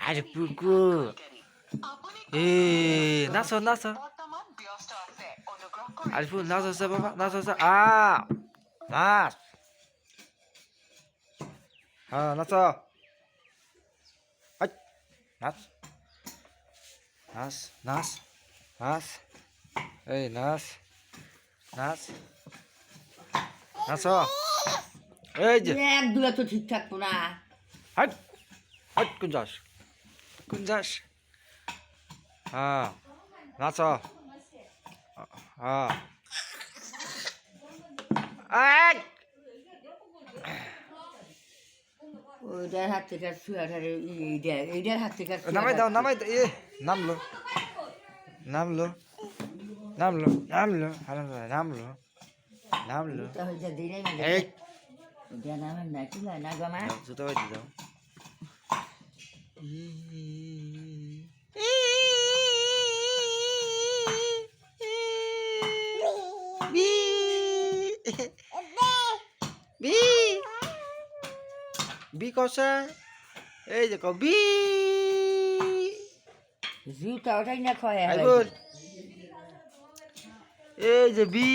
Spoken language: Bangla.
আরে পুকু এ নাচো নাচো আরিফুল নাচ আছে বাবা নাচ আছে নাচ হ্যাঁ নাচ নাচ নাচ নাচ নাচ এই নাচ নাচ নাচ এই যে এক দুলা তো ঠিক থাকতো না। হাট হাট কোন যাস হ্যাঁ নাচ হ্যাঁ ওইটার হাত থেকে ছুয়াটারে এইটার হাত থেকে নামাই দাও এ নামলো নামলো নামলো নামলো নামলো নামলো হইতে দিনে এই নামের না কি না গমা জুতো বাজি দাও বি কষা এই যে বি জুতা ওটাই না খয় এই যে বি